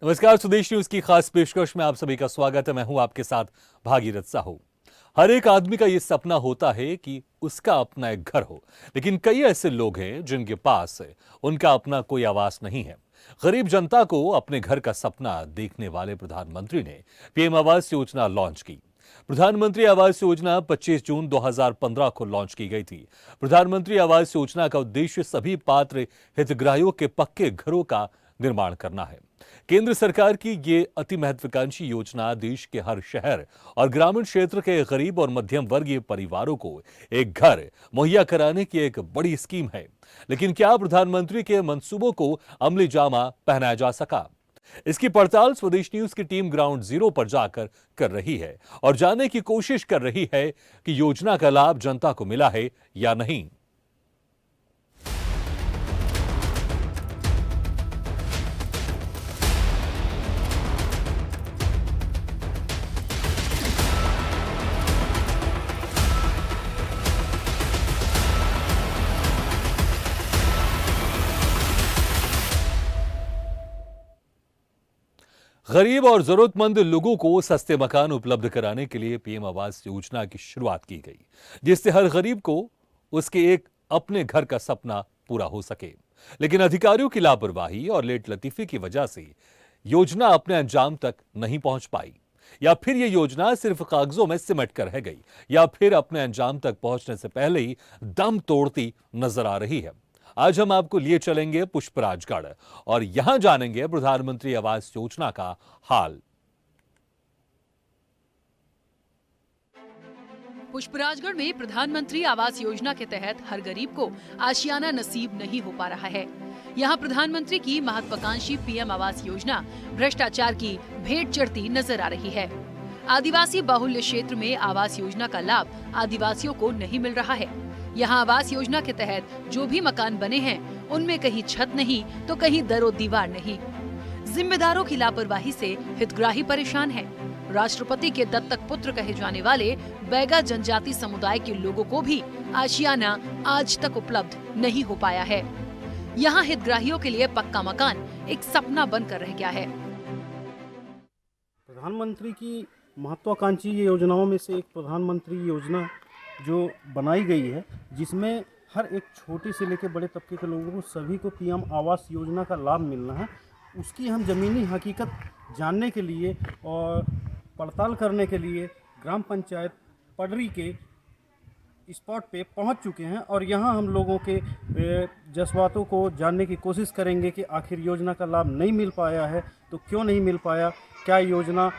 नमस्कार, स्वदेश न्यूज की खास पेशकश में आप सभी का स्वागत है। मैं हूं आपके साथ भागीरथ साहू। हर एक आदमी का ये सपना होता है कि उसका अपना एक घर हो, लेकिन कई ऐसे लोग हैं जिनके पास उनका अपना कोई आवास नहीं है। गरीब जनता को अपने घर का सपना देखने वाले प्रधानमंत्री ने पीएम आवास योजना लॉन्च की। प्रधानमंत्री आवास योजना 25 जून 2015 को लॉन्च की गई थी। प्रधानमंत्री आवास योजना का उद्देश्य सभी पात्र हितग्राहियों के पक्के घरों का निर्माण करना है। केंद्र सरकार की ये अति महत्वाकांक्षी योजना देश के हर शहर और ग्रामीण क्षेत्र के गरीब और मध्यम वर्गीय परिवारों को एक घर मुहैया कराने की एक बड़ी स्कीम है। लेकिन क्या प्रधानमंत्री के मंसूबों को अमली जामा पहनाया जा सका? इसकी पड़ताल स्वदेश न्यूज की टीम ग्राउंड जीरो पर जाकर कर रही है और जानने की कोशिश कर रही है कि योजना का लाभ जनता को मिला है या नहीं। गरीब और जरूरतमंद लोगों को सस्ते मकान उपलब्ध कराने के लिए पीएम आवास योजना की शुरुआत की गई, जिससे हर गरीब को उसके एक अपने घर का सपना पूरा हो सके। लेकिन अधिकारियों की लापरवाही और लेट लतीफी की वजह से योजना अपने अंजाम तक नहीं पहुंच पाई, या फिर यह योजना सिर्फ कागजों में सिमट कर रह गई, या फिर अपने अंजाम तक पहुंचने से पहले ही दम तोड़ती नजर आ रही है। आज हम आपको लिए चलेंगे पुष्पराजगढ़ और यहां जानेंगे प्रधानमंत्री आवास योजना का हाल। पुष्पराजगढ़ में प्रधानमंत्री आवास योजना के तहत हर गरीब को आशियाना नसीब नहीं हो पा रहा है। यहाँ प्रधानमंत्री की महत्वाकांक्षी पीएम आवास योजना भ्रष्टाचार की भेंट चढ़ती नजर आ रही है। आदिवासी बाहुल्य क्षेत्र में आवास योजना का लाभ आदिवासियों को नहीं मिल रहा है। यहाँ आवास योजना के तहत जो भी मकान बने हैं, उनमें कहीं छत नहीं तो कहीं दरो दीवार नहीं। जिम्मेदारों की लापरवाही से हितग्राही परेशान है। राष्ट्रपति के दत्तक पुत्र कहे जाने वाले बैगा जनजाति समुदाय के लोगों को भी आशियाना आज तक उपलब्ध नहीं हो पाया है। यहाँ हितग्राहियों के लिए पक्का मकान एक सपना बनकर रह गया है। प्रधानमंत्री की महत्वाकांक्षी योजनाओं में से एक प्रधानमंत्री योजना जो बनाई गई है, जिसमें हर एक छोटे से लेकर बड़े तबके के लोगों को सभी को पीएम आवास योजना का लाभ मिलना है। उसकी हम ज़मीनी हकीकत जानने के लिए और पड़ताल करने के लिए ग्राम पंचायत पडरी के स्पॉट पे पहुंच चुके हैं और यहां हम लोगों के जज्बातों को जानने की कोशिश करेंगे कि आखिर योजना का लाभ नहीं मिल पाया है तो क्यों नहीं मिल पाया, क्या योजना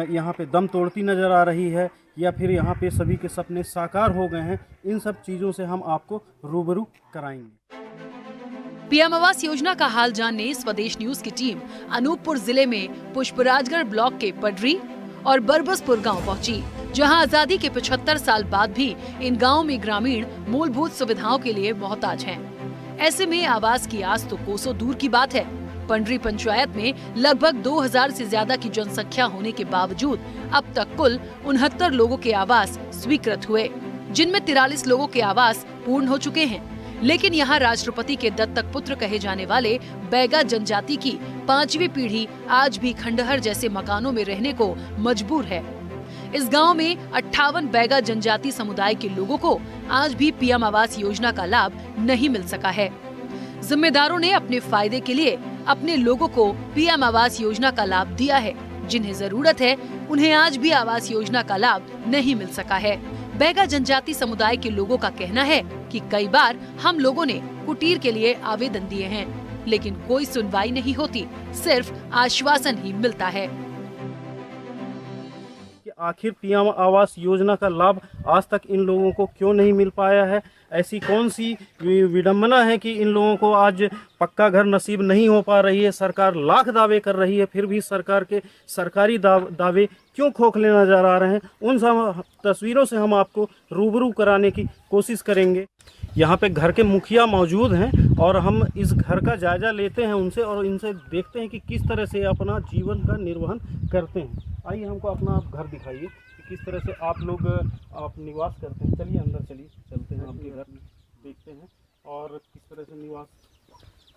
यहां पे दम तोड़ती नज़र आ रही है या फिर यहां पे सभी के सपने साकार हो गए हैं। इन सब चीज़ों से हम आपको रूबरू कराएंगे। पीएम आवास योजना का हाल जानने स्वदेश न्यूज की टीम अनूपपुर जिले में पुष्पराजगढ़ ब्लॉक के पडरी और बरबसपुर गांव पहुंची, जहां आजादी के 75 साल बाद भी इन गांवों में ग्रामीण मूलभूत सुविधाओं के लिए मोहताज हैं। ऐसे में आवास की आस तो कोसों दूर की बात है। पंडरी पंचायत में लगभग 2000 से ज्यादा की जनसंख्या होने के बावजूद अब तक कुल 69 लोगों के आवास स्वीकृत हुए, जिनमें 43 लोगों के आवास पूर्ण हो चुके हैं। लेकिन यहाँ राष्ट्रपति के दत्तक पुत्र कहे जाने वाले बैगा जनजाति की 5वीं पीढ़ी आज भी खंडहर जैसे मकानों में रहने को मजबूर है। इस गांव में 58 बैगा जनजाति समुदाय के लोगों को आज भी पीएम आवास योजना का लाभ नहीं मिल सका है। जिम्मेदारों ने अपने फायदे के लिए अपने लोगों को पीएम आवास योजना का लाभ दिया है। जिन्हें जरूरत है उन्हें आज भी आवास योजना का लाभ नहीं मिल सका है। बैगा जनजाति समुदाय के लोगों का कहना है कि कई बार हम लोगों ने कुटीर के लिए आवेदन दिए हैं, लेकिन कोई सुनवाई नहीं होती, सिर्फ आश्वासन ही मिलता है। कि आखिर पीएम आवास योजना का लाभ आज तक इन लोगों को क्यों नहीं मिल पाया है? ऐसी कौन सी विडंबना है कि इन लोगों को आज पक्का घर नसीब नहीं हो पा रही है? सरकार लाख दावे कर रही है, फिर भी सरकार के सरकारी दावे क्यों खोखले नजर आ रहे हैं? उन सब तस्वीरों से हम आपको रूबरू कराने की कोशिश करेंगे। यहाँ पे घर के मुखिया मौजूद हैं और हम इस घर का जायजा लेते हैं उनसे और इनसे देखते हैं कि किस तरह से अपना जीवन का निर्वहन करते हैं। आइए हमको अपना आप घर दिखाइए कि किस तरह से आप लोग आप निवास करते हैं। चलिए अंदर चलिए, चलते हैं आपके घर, देखते हैं और किस तरह से निवास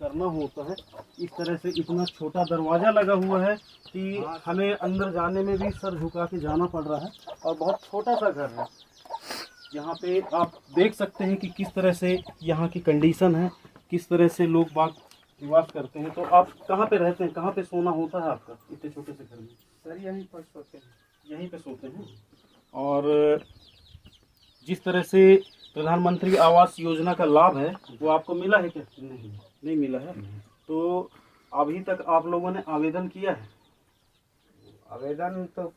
कर भरना होता है। इस तरह से इतना छोटा दरवाज़ा लगा हुआ है कि हमें अंदर जाने में भी सर झुका के जाना पड़ रहा है, और बहुत छोटा सा घर है। यहाँ पे आप देख सकते हैं कि किस तरह से यहाँ की कंडीशन है, किस तरह से लोग बाग निवास करते हैं। तो आप कहाँ पे रहते हैं, कहाँ पे सोना होता है आपका इतने छोटे से घर में? सर यहीं पर सोते हैं। यहीं पे सोते हैं। और जिस तरह से प्रधानमंत्री आवास योजना का लाभ है वो आपको मिला है क्या? नहीं मिला है। तो अभी तक आप लोगों ने आवेदन किया है? आवेदन तो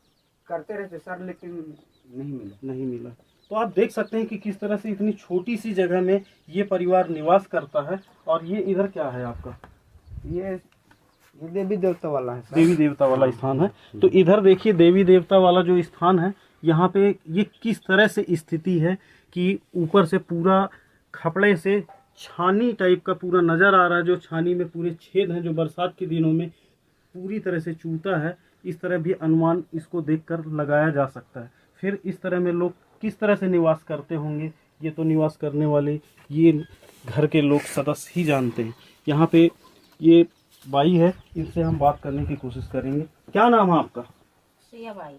करते रहते सर, लेकिन नहीं मिला। तो आप देख सकते हैं कि किस तरह से इतनी छोटी सी जगह में ये परिवार निवास करता है। और ये इधर क्या है आपका? ये देवी देवता वाला है सर। देवी देवता वाला स्थान है। तो इधर देखिए, देवी देवता वाला जो स्थान है, यहाँ पे ये किस तरह से स्थिति है कि ऊपर से पूरा खपड़े से छानी टाइप का पूरा नज़र आ रहा है, जो छानी में पूरे छेद हैं, जो बरसात के दिनों में पूरी तरह से चूता है। इस तरह भी अनुमान इसको देखकर लगाया जा सकता है। फिर इस तरह में लोग किस तरह से निवास करते होंगे, ये तो निवास करने वाले ये घर के लोग सदस्य ही जानते हैं। यहाँ पे ये बाई है, इनसे हम बात करने की कोशिश करेंगे। क्या नाम है आपका? सिया भाई।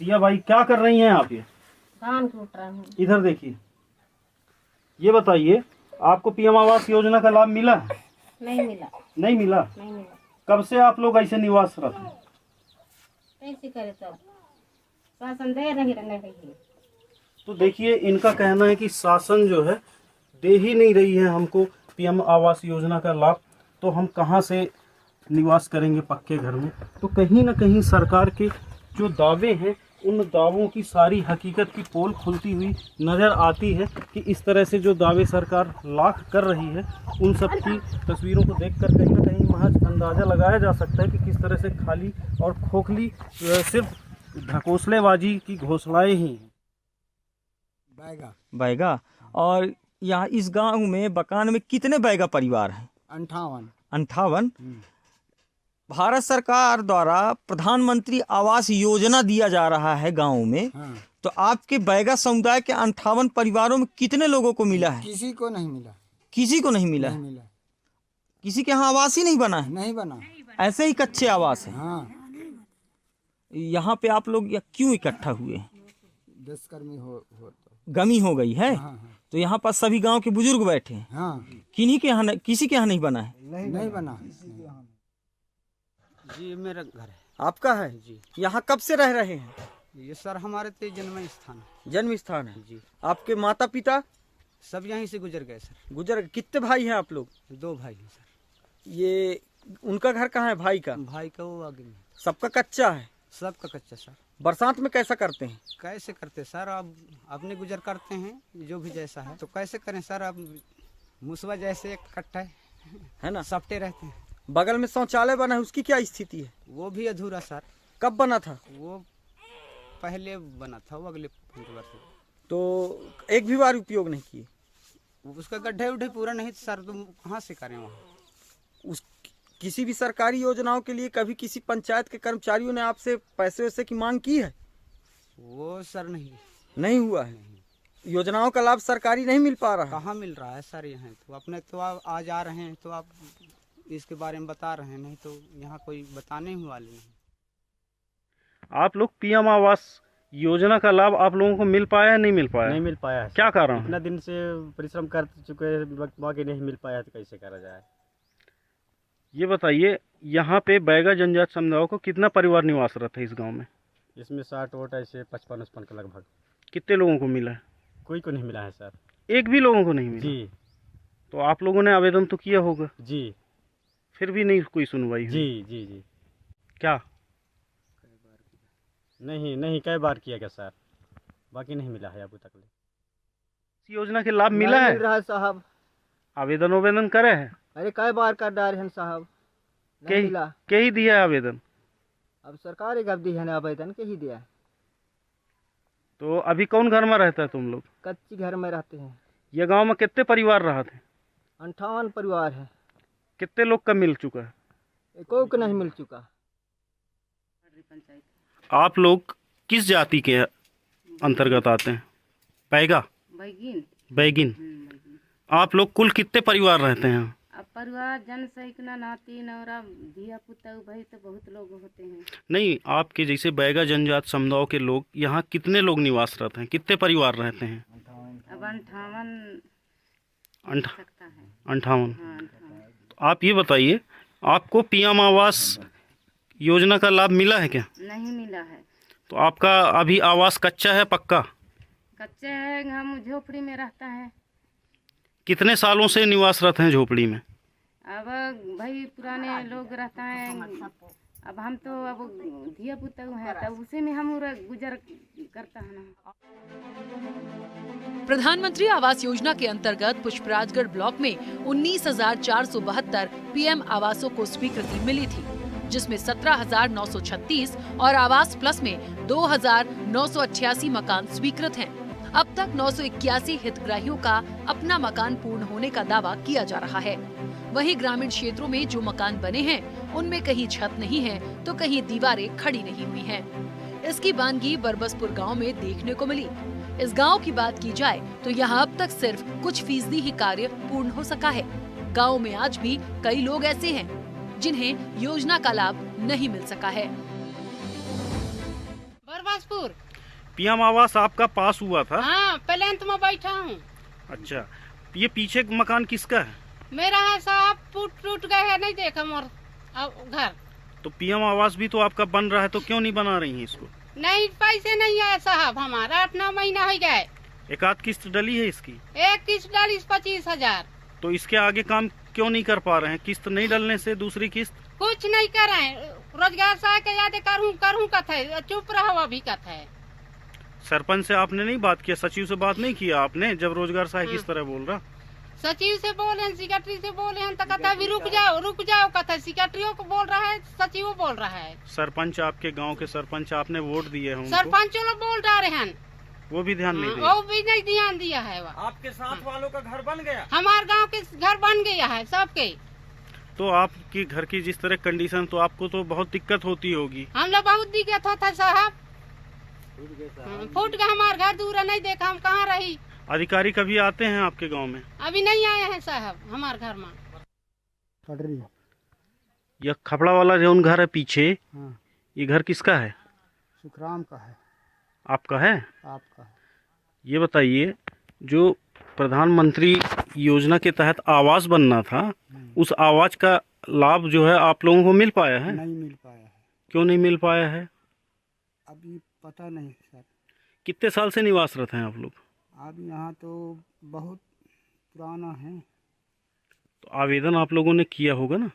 सिया बाई, क्या कर रही हैं आप? ये धान कूट रहा हूँ। इधर देखिए, ये बताइए, आपको पीएम आवास योजना का लाभ मिला है? नहीं मिला। नहीं मिला। नहीं मिला। कब से आप लोग ऐसे निवासरत हैं? कैसे करे तब, शासन दे नहीं रही है। तो देखिए, इनका कहना है कि शासन जो है दे ही नहीं रही है हमको पीएम आवास योजना का लाभ, तो हम कहाँ से निवास करेंगे पक्के घर में। तो कहीं ना कहीं सरकार के जो दावे हैं, उन दावों की सारी हकीकत की पोल खुलती हुई नज़र आती है कि इस तरह से जो दावे सरकार लाख कर रही है, उन सब की तस्वीरों को देखकर कहीं ना कहीं महज अंदाज़ा लगाया जा सकता है कि किस तरह से खाली और खोखली सिर्फ ढकोसलेबाजी की घोषणाएं ही हैं। बैगा। और यहाँ इस गांव में बकान में कितने बैगा परिवार हैं? 58। भारत सरकार द्वारा प्रधानमंत्री आवास योजना दिया जा रहा है गांव में। हाँ। तो आपके बैगा समुदाय के 58 परिवारों में कितने लोगों को मिला है? किसी को नहीं मिला। किसी को नहीं मिला नहीं है। मिला। किसी के यहाँ आवास ही नहीं बना है। नहीं बना। ऐसे ही कच्चे आवास है। हाँ। यहाँ पे आप लोग क्यों इकट्ठा हुए हैं? 10 कर्मी हो तो। गमी हो गई है। हाँ, हाँ। तो यहाँ पर सभी गांव के बुजुर्ग बैठे हैं। हाँ। किन्हीं के यहाँ किसी के यहाँ नहीं बना है? नहीं बना। जी मेरा घर है। आपका है जी? यहाँ कब से रह रहे हैं? ये सर हमारे तो जन्म स्थान है। जन्म स्थान है जी। आपके माता पिता सब यहीं से गुजर गए सर। गुजर? कितने भाई हैं आप लोग? 2 भाई हैं सर। ये उनका घर कहाँ है भाई का? भाई का वो आगे में। सबका कच्चा है? सबका कच्चा सर। बरसात में कैसा करते हैं? कैसे करते सर, अब अपने गुजर करते हैं जो भी जैसा है। तो कैसे करें सर, अब मुसवा जैसे एक कट्टा है ना? सपटे रहते हैं। बगल में शौचालय बना है, उसकी क्या स्थिति है? वो भी अधूरा सर। कब बना था? वो पहले बना था, वो अगले 5 वर्ष। तो एक भी बार उपयोग नहीं किए? उसका गड्ढे उड्ढे पूरा नहीं सर, तुम कहाँ से करें वहाँ। उस किसी भी सरकारी योजनाओं के लिए कभी किसी पंचायत के कर्मचारियों ने आपसे पैसे वैसे की मांग की है? वो सर नहीं हुआ है। योजनाओं का लाभ सरकारी नहीं मिल पा रहा है। कहाँ मिल रहा है सर यहाँ। तो अपने तो आप आज आ रहे हैं तो आप इसके बारे में बता रहे हैं, नहीं तो यहाँ कोई बताने ही वाले नहीं। आप लोग पीएम आवास योजना का लाभ आप लोगों को मिल पाया है, नहीं मिल पाया? नहीं मिल पाया है। क्या कारण है? इतना दिन से परिश्रम कर चुके हैं, बाकी नहीं मिल पाया तो कैसे करा जाए। ये बताइए, यहाँ पे बैगा जनजाति समुदाय को कितना परिवार निवासरत है इस गांव में? इसमें 60 वोट ऐसे 55 के लगभग। कितने लोगों को मिला है? कोई को नहीं मिला है सर। एक भी लोगों को नहीं मिला? जी। तो आप लोगों ने आवेदन तो किया होगा? जी। फिर भी नहीं कोई सुनवाई हुई? जी जी जी। क्या? नहीं कई बार किया गया सर, बाकी नहीं मिला है अभी तक। इस योजना के लाभ मिला है? मिल रहा है साहब। आवेदन करे हैं? अरे कई बार कर डाले हैं साहब, नहीं मिला। के ही दिया है आवेदन? अब सरकार एक अब दी है ना, आवेदन के ही दिया है। तो अभी कौन घर में रहता है तुम लोग? कच्ची घर में रहते हैं। ये गांव में कितने परिवार रहा थे? 58 परिवार है। कितने लोग का मिल चुका है? एको को नहीं मिल चुका। आप लोग किस जाति के अंतर्गत आते हैं? बैगा? बैगिन। आप लोग कुल कितने परिवार रहते हैं? अब परिवार जन सैकना नाती नौरा धिया पुता भाई तो बहुत लोग होते हैं। नहीं, आपके जैसे बैगा जनजात समुदाय के लोग यहाँ कितने लोग निवासरत हैं, कितने परिवार रहते हैं? अब 58 सकता है। 58। हाँ 58। तो आप ये बताइए, आपको पीएम आवास योजना का लाभ मिला है क्या? नहीं मिला है। तो आपका अभी आवास कच्चा है पक्का? कच्चे है, हम झोपड़ी में रहता है। कितने सालों से निवासरत हैं झोपड़ी में? अब भाई पुराने लोग रहता है, अब हम तो अब धिया पुता है तब उसी में हम गुजर करता है ना। प्रधानमंत्री आवास योजना के अंतर्गत पुष्पराजगढ़ ब्लॉक में 19,472 पीएम आवासों को स्वीकृति मिली थी, जिसमें 17,936 और आवास प्लस में 2,988 मकान स्वीकृत हैं। अब तक 981 हितग्राहियों का अपना मकान पूर्ण होने का दावा किया जा रहा है। वहीं ग्रामीण क्षेत्रों में जो मकान बने हैं उनमें कहीं छत नहीं है तो कहीं दीवारें खड़ी नहीं हुई हैं। इसकी वानगी बरबसपुर गांव में देखने को मिली। इस गांव की बात की जाए तो यहां अब तक सिर्फ कुछ फीसदी ही कार्य पूर्ण हो सका है। गांव में आज भी कई लोग ऐसे हैं जिन्हें योजना का लाभ नहीं मिल सका है। बरबसपुर। पीएम आवास आपका पास हुआ था? हाँ, प्लेंथ में बैठा हूँ। अच्छा, ये पीछे मकान किसका है? मेरा है साहब, टूट गए है, नहीं देखा मोर घर। तो पीएम आवास भी तो आपका बन रहा है, तो क्यों नहीं बना रही हैं इसको? नहीं, पैसे नहीं आए साहब, हमारा 8-9 महीना हो गए। एक आध किस्त डली है इसकी? एक किस्त डाली 25,000। तो इसके आगे काम क्यों नहीं कर पा रहे हैं? किस्त नहीं डलने से दूसरी किस्त? कुछ नहीं कर रहे हैं, रोजगार सहायक के याद करूँ कथा, चुप रहो अभी कथा। सरपंच से आपने नहीं बात किया, सचिव से बात नहीं किया आपने, जब रोजगार सहायक इस तरह बोल रहा? सचिव से बोले, सेक्रेटरी से बोले हैं तो कहता है रुक जाओ कहता है। सेक्रेटरियों को बोल रहा है, सचिव बोल रहा है। सरपंच, आपके गांव के सरपंच, आपने वोट दिए हैं, सरपंच लोग बोल रहे हैं, वो भी ध्यान नहीं दिया? वो भी नहीं ध्यान दिया है। आपके साथ वालों का घर बन गया? हमारे गांव के घर बन गया है सबके। तो आपकी घर की जिस तरह कंडीशन, तो आपको तो बहुत दिक्कत होती होगी। हम लोग बहुत दिक्कत होता है साहब, फूट गया हमारा घर, दूर नहीं देखा, हम कहाँ रही। अधिकारी कभी आते हैं आपके गांव में? अभी नहीं आए हैं साहब हमारे घर में। यह खपड़ा वाला जो घर है पीछे, हाँ। ये घर किसका है? सुखराम का है। आपका है? आपका है। ये बताइए, जो प्रधानमंत्री योजना के तहत आवास बनना था, उस आवास का लाभ जो है आप लोगों को मिल पाया है? नहीं मिल पाया है। क्यों नहीं मिल पाया है? अभी पता नहीं सर। कितने साल से निवासरत हैं आप लोग? अब यहाँ तो बहुत पुराना है। तो आवेदन आप लोगों ने किया होगा ना?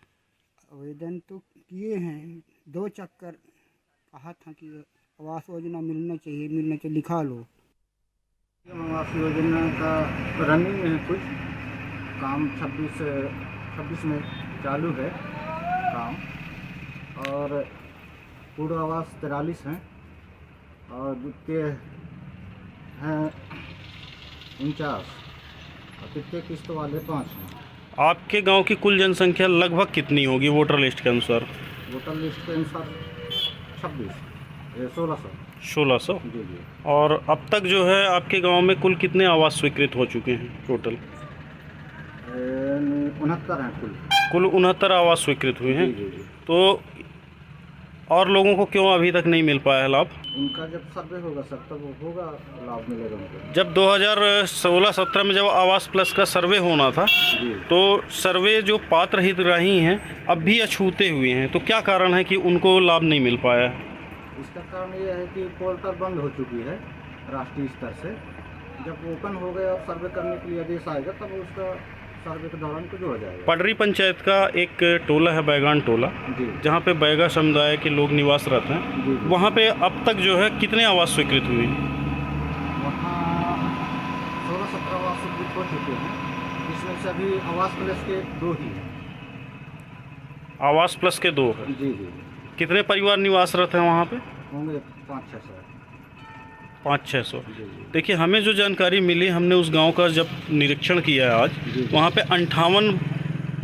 आवेदन तो किए हैं, 2 चक्कर कहा था कि आवास योजना मिलना चाहिए, लिखा लो। आवास योजना का रनिंग में है, कुछ काम 26 में चालू है काम, और पूर्ण आवास 43 हैं और द्वितीय हैं 49 और तृतीय किस्त वाले 5 हैं। आपके गांव की कुल जनसंख्या लगभग कितनी होगी वोटर लिस्ट के अनुसार? वोटर लिस्ट के अनुसार 1600। जी जी। और अब तक जो है आपके गांव में कुल कितने आवास स्वीकृत हो चुके हैं टोटल? 69 हैं कुल 69 आवास स्वीकृत हुए हैं। जी जी। तो और लोगों को क्यों अभी तक नहीं मिल पाया है लाभ? उनका जब सर्वे होगा सर तब होगा, लाभ मिलेगा उनको। जब 2016-17 में जब आवास प्लस का सर्वे होना था, तो सर्वे जो पात्र हितग्राही हैं अब भी अछूते हुए हैं, तो क्या कारण है कि उनको लाभ नहीं मिल पाया? इसका कारण ये है कि पोर्टल बंद हो चुकी है राष्ट्रीय स्तर से। जब ओपन हो गया और सर्वे करने के लिए आदेश आएगा तब उसका सर्वे के दौरान को जोड़ा जाएगा। पडरी पंचायत का एक टोला है बैगान टोला, जहाँ पे बैगा समुदाय के लोग निवासरत हैं, वहाँ पे अब तक जो है कितने आवास स्वीकृत हुए? वहाँ 16-17 आवास स्वीकृत हो चुके हैं, इसमें से अभी आवास प्लस के 2 ही हैं। आवास प्लस के 2 है? जी जी। कितने परिवार निवासरत हैं वहाँ पे? होंगे 500-600। 500-600। देखिए, हमें जो जानकारी मिली, हमने उस गांव का जब निरीक्षण किया है आज, वहाँ पे 58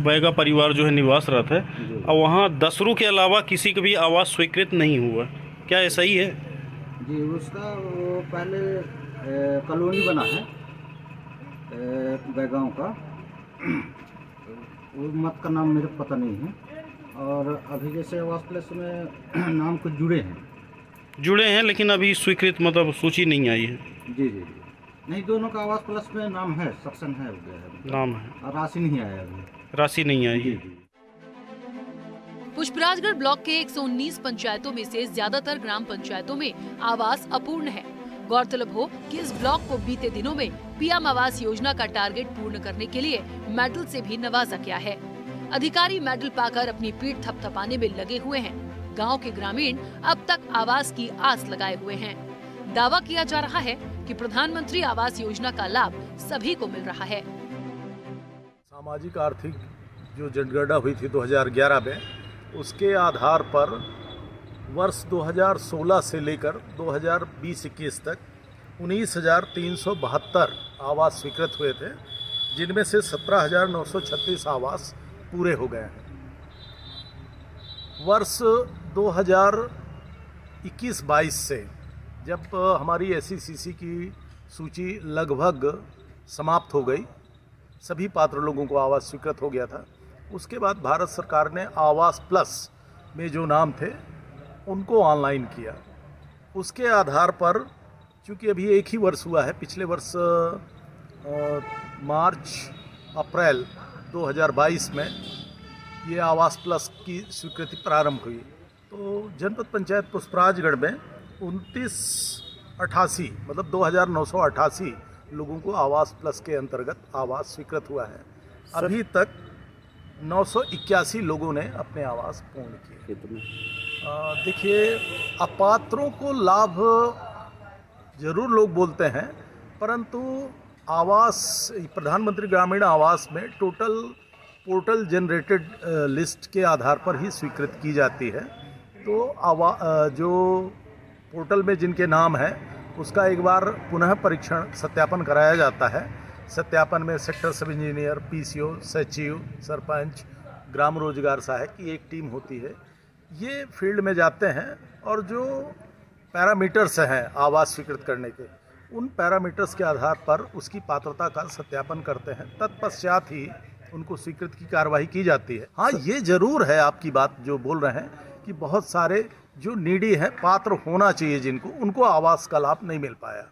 बैगा परिवार जो है निवासरत है, और वहाँ दसरू के अलावा किसी का भी आवास स्वीकृत नहीं हुआ। क्या ये सही है? जी, उसका वो पहले कॉलोनी बना है बैगांव का, वो मत का नाम मेरे को पता नहीं है। और अभी जैसे आवास प्लस में नाम कुछ जुड़े हैं लेकिन अभी स्वीकृत मतलब सूची नहीं आई है। जी। नहीं, दोनों का आवास प्लस में नाम है, सेक्शन है, हो गया है, नाम है, और राशि नहीं आया अभी। राशि नहीं आई है। पुष्पराजगढ़ ब्लॉक के 119 पंचायतों में से ज्यादातर ग्राम पंचायतों में आवास अपूर्ण है। गौरतलब हो कि इस ब्लॉक को बीते दिनों में पीएम आवास योजना का टारगेट पूर्ण करने के लिए मेडल से भी नवाजा गया है। अधिकारी मेडल पाकर अपनी पीठ थपथपाने में लगे हुए हैं। गांव के ग्रामीण अब तक आवास की आस लगाए हुए हैं। दावा किया जा रहा है कि प्रधानमंत्री आवास योजना का लाभ सभी को मिल रहा है। सामाजिक आर्थिक जो जनगणना हुई थी 2011 में, उसके आधार पर वर्ष 2016 से लेकर 2020-21 तक 19,372 आवास स्वीकृत हुए थे, जिनमें से 17,936 आवास पूरे हो गए हैं। वर्ष 2021-22 से जब हमारी SECC की सूची लगभग समाप्त हो गई, सभी पात्र लोगों को आवास स्वीकृत हो गया था, उसके बाद भारत सरकार ने आवास प्लस में जो नाम थे उनको ऑनलाइन किया। उसके आधार पर, चूँकि अभी एक ही वर्ष हुआ है, पिछले वर्ष मार्च-अप्रैल 2022 में ये आवास प्लस की स्वीकृति प्रारंभ हुई, तो जनपद पंचायत पुष्पराजगढ़ में 2988 मतलब 2,988 लोगों को आवास प्लस के अंतर्गत आवास स्वीकृत हुआ है। अभी तक 981 लोगों ने अपने आवास पूर्ण किए। देखिए, अपात्रों को लाभ जरूर लोग बोलते हैं, परंतु आवास, प्रधानमंत्री ग्रामीण आवास में टोटल पोर्टल जनरेटेड लिस्ट के आधार पर ही स्वीकृत की जाती है। तो जो पोर्टल में जिनके नाम है उसका एक बार पुनः परीक्षण सत्यापन कराया जाता है। सत्यापन में सेक्टर सब इंजीनियर, PCO, सचिव, सरपंच, ग्राम रोजगार सहायक की एक टीम होती है। ये फील्ड में जाते हैं और जो पैरामीटर्स हैं आवास स्वीकृत करने के, उन पैरामीटर्स के आधार पर उसकी पात्रता का सत्यापन करते हैं। तत्पश्चात ही उनको स्वीकृत की कार्रवाई की जाती है। हाँ, ये जरूर है आपकी बात जो बोल रहे हैं कि बहुत सारे जो नीडी हैं, पात्र होना चाहिए जिनको, उनको आवास का लाभ नहीं मिल पाया।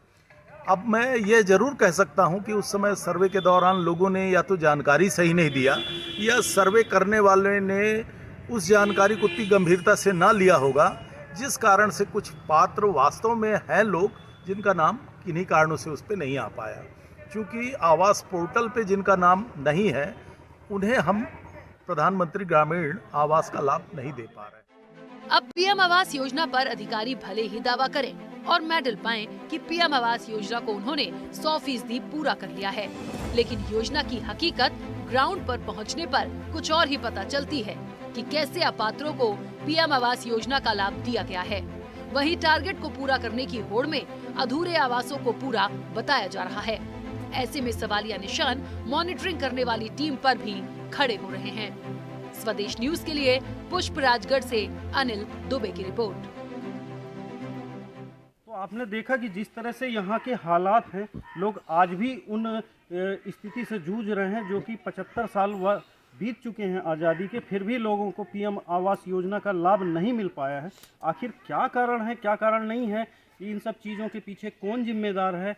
अब मैं ये ज़रूर कह सकता हूँ कि उस समय सर्वे के दौरान लोगों ने या तो जानकारी सही नहीं दिया, या सर्वे करने वाले ने उस जानकारी को उतनी गंभीरता से ना लिया होगा, जिस कारण से कुछ पात्र वास्तव में हैं लोग जिनका नाम किन्हीं कारणों से उस पर नहीं आ पाया। क्योंकि आवास पोर्टल पे जिनका नाम नहीं है, उन्हें हम प्रधानमंत्री ग्रामीण आवास का लाभ नहीं दे पा रहे। अब पीएम आवास योजना पर अधिकारी भले ही दावा करें और मेडल पाएं कि पीएम आवास योजना को उन्होंने 100% पूरा कर लिया है, लेकिन योजना की हकीकत ग्राउंड पर पहुंचने पर कुछ और ही पता चलती है कि कैसे अपात्रों को पीएम आवास योजना का लाभ दिया गया है। वहीं टारगेट को पूरा करने की होड़ में अधूरे आवासों को पूरा बताया जा रहा है। ऐसे में सवालिया निशान मॉनिटरिंग करने वाली टीम पर भी खड़े हो रहे हैं। स्वदेश न्यूज के लिए पुष्पराजगढ़ से अनिल दुबे की रिपोर्ट। तो आपने देखा कि जिस तरह से यहाँ के हालात हैं, लोग आज भी उन स्थिति से जूझ रहे हैं जो कि 75 साल बीत चुके हैं आज़ादी के, फिर भी लोगों को पीएम आवास योजना का लाभ नहीं मिल पाया है। आखिर क्या कारण है, क्या कारण नहीं है, इन सब चीज़ों के पीछे कौन जिम्मेदार है,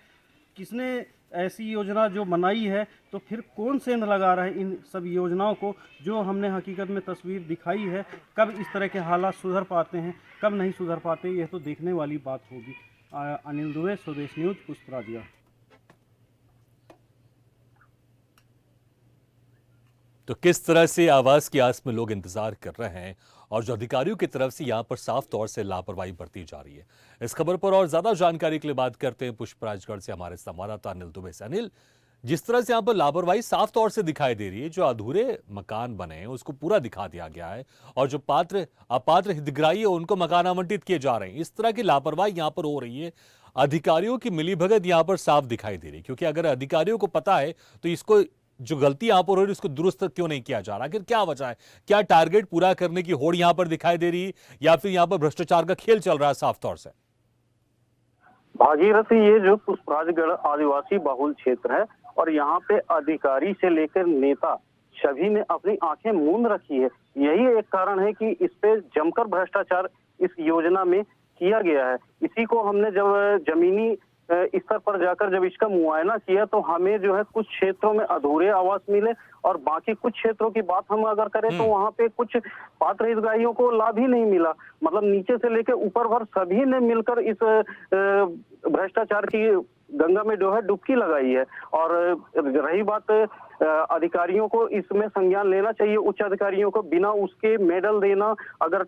किसने ऐसी योजना जो बनाई है, तो फिर कौन सेंध लगा रहा है इन सब योजनाओं को जो हमने हकीकत में तस्वीर दिखाई है। कब इस तरह के हालात सुधर पाते हैं, कब नहीं सुधर पाते, यह तो देखने वाली बात होगी। अनिल दुबे, स्वदेश न्यूज, पुष्पराजगढ़। तो किस तरह से आवास की आस में लोग इंतजार कर रहे हैं और जो अधिकारियों की तरफ से यहां पर साफ तौर से लापरवाही बरती जा रही है, इस खबर पर और ज्यादा जानकारी के लिए बात करते हैं पुष्पराजगढ़ से हमारे संवाददाता अनिल दुबे से। अनिल, जिस तरह से यहां पर लापरवाही साफ तौर से दिखाई दे रही है, जो अधूरे मकान बने हैं उसको पूरा दिखा दिया गया है और जो अपात्र हितग्राही है उनको मकान आवंटित किए जा रहे हैं, इस तरह की लापरवाही यहां पर हो रही है। अधिकारियों की मिलीभगत यहां पर साफ दिखाई दे रही है, क्योंकि अगर अधिकारियों को पता है तो इसको, जो गलती यहां पर हो रही है उसको दुरुस्त क्यों नहीं किया जा रहा? आखिर क्या वजह है? क्या टारगेट पूरा करने की होड़ यहां पर दिखाई दे रही है, या फिर यहां पर भ्रष्टाचार का खेल चल रहा है साफ तौर से? भागीरथी, ये जो पुष्पराजगढ़ आदिवासी बहुल क्षेत्र है और यहाँ पे अधिकारी से लेकर नेता सभी ने अपनी आंखें मूंद रखी है। यही एक कारण है कि इस पे जमकर भ्रष्टाचार इस योजना में किया गया है। इसी को हमने जब जमीनी स्तर पर जाकर जब इसका मुआयना किया तो हमें जो है कुछ क्षेत्रों में अधूरे आवास मिले और बाकी कुछ क्षेत्रों की बात हम अगर करें तो वहाँ पे कुछ पात्र हितग्राहियों को लाभ ही नहीं मिला। मतलब नीचे से लेकर ऊपर भर सभी ने मिलकर इस भ्रष्टाचार की गंगा में जो है डुबकी लगाई है। और रही बात अधिकारियों को इसमें संज्ञान लेना चाहिए, उच्च अधिकारियों को बिना उसके मेडल देना अगर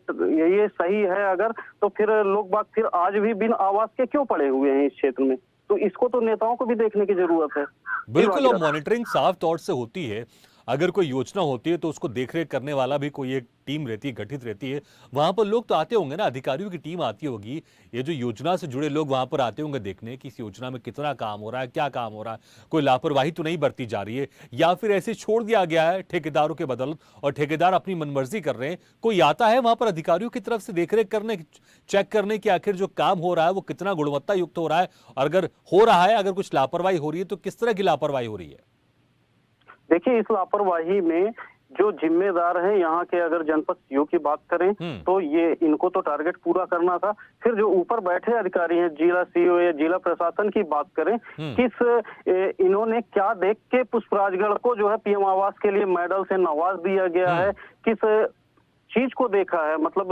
ये सही है अगर, तो फिर लोग बात फिर आज भी बिन आवास के क्यों पड़े हुए हैं इस क्षेत्र में। तो इसको तो नेताओं को भी देखने की जरूरत है। बिल्कुल, और मॉनिटरिंग साफ तौर से होती है। अगर कोई योजना होती है तो उसको देखरेख करने वाला भी कोई एक टीम रहती है, गठित रहती है। वहां पर लोग तो आते होंगे ना, अधिकारियों की टीम आती होगी, ये जो योजना से जुड़े लोग वहां पर आते होंगे देखने कि इस योजना में कितना काम हो रहा है, क्या काम हो रहा है, कोई लापरवाही तो नहीं बरती जा रही है, या फिर ऐसे छोड़ दिया गया है ठेकेदारों के बदल और ठेकेदार अपनी मनमर्जी कर रहे हैं। कोई आता है वहां पर अधिकारियों की तरफ से देखरेख करने, चेक करने की आखिर जो काम हो रहा है वो कितना गुणवत्ता युक्त हो रहा है, और अगर हो रहा है, अगर कुछ लापरवाही हो रही है तो किस तरह की लापरवाही हो रही है। देखिए, इस लापरवाही में जो जिम्मेदार है यहाँ के, अगर जनपद सीओ की बात करें तो ये इनको तो टारगेट पूरा करना था। फिर जो ऊपर बैठे अधिकारी हैं, जिला सीओ या जिला प्रशासन की बात करें, इन्होंने क्या देख के पुष्पराजगढ़ को जो है पीएम आवास के लिए मेडल से नवाज दिया गया है, किस चीज को देखा है। मतलब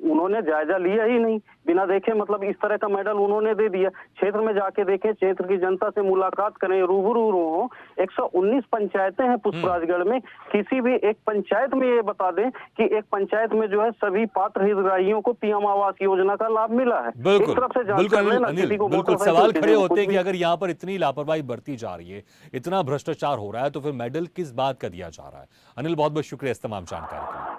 उन्होंने जायजा लिया ही नहीं, बिना देखे मतलब इस तरह का मेडल उन्होंने दे दिया। क्षेत्र में जाके देखें, क्षेत्र की जनता से मुलाकात करें, रूबरू हो। 119 पंचायतें हैं पुष्पराजगढ़ में, किसी भी एक पंचायत में ये बता दें कि एक पंचायत में जो है सभी पात्र हितग्राहियों को पीएम आवास योजना का लाभ मिला है। बिल्कुल, एक तरफ से बिल्कुल अनिल, बिल्कुल सवाल खड़े होते हैं कि अगर यहाँ पर इतनी लापरवाही बरती जा रही है, इतना भ्रष्टाचार हो रहा है, तो फिर मेडल किस बात का दिया जा रहा है। अनिल, बहुत बहुत शुक्रिया इस तमाम जानकारी के लिए।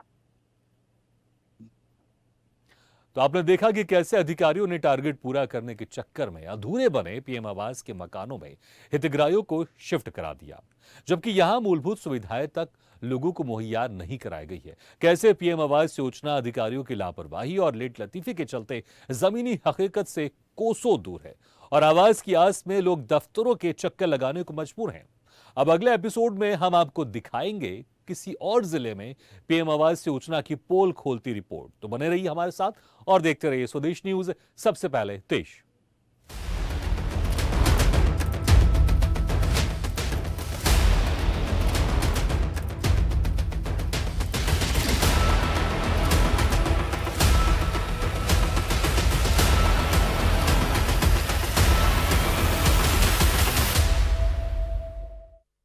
तो आपने देखा कि कैसे अधिकारियों ने टारगेट पूरा करने के चक्कर में अधूरे बने पीएम आवास के मकानों में हितग्राहियों को शिफ्ट करा दिया, जबकि यहां मूलभूत सुविधाएं तक लोगों को मुहैया नहीं कराई गई है। कैसे पीएम आवास योजना अधिकारियों की लापरवाही और लेट लतीफी के चलते जमीनी हकीकत से कोसों दूर है और आवास की आस में लोग दफ्तरों के चक्कर लगाने को मजबूर हैं। अब अगले एपिसोड में हम आपको दिखाएंगे किसी और जिले में पीएम आवास योजना की पोल खोलती रिपोर्ट। तो बने रहिए हमारे साथ और देखते रहिए स्वदेश न्यूज, सबसे पहले देश।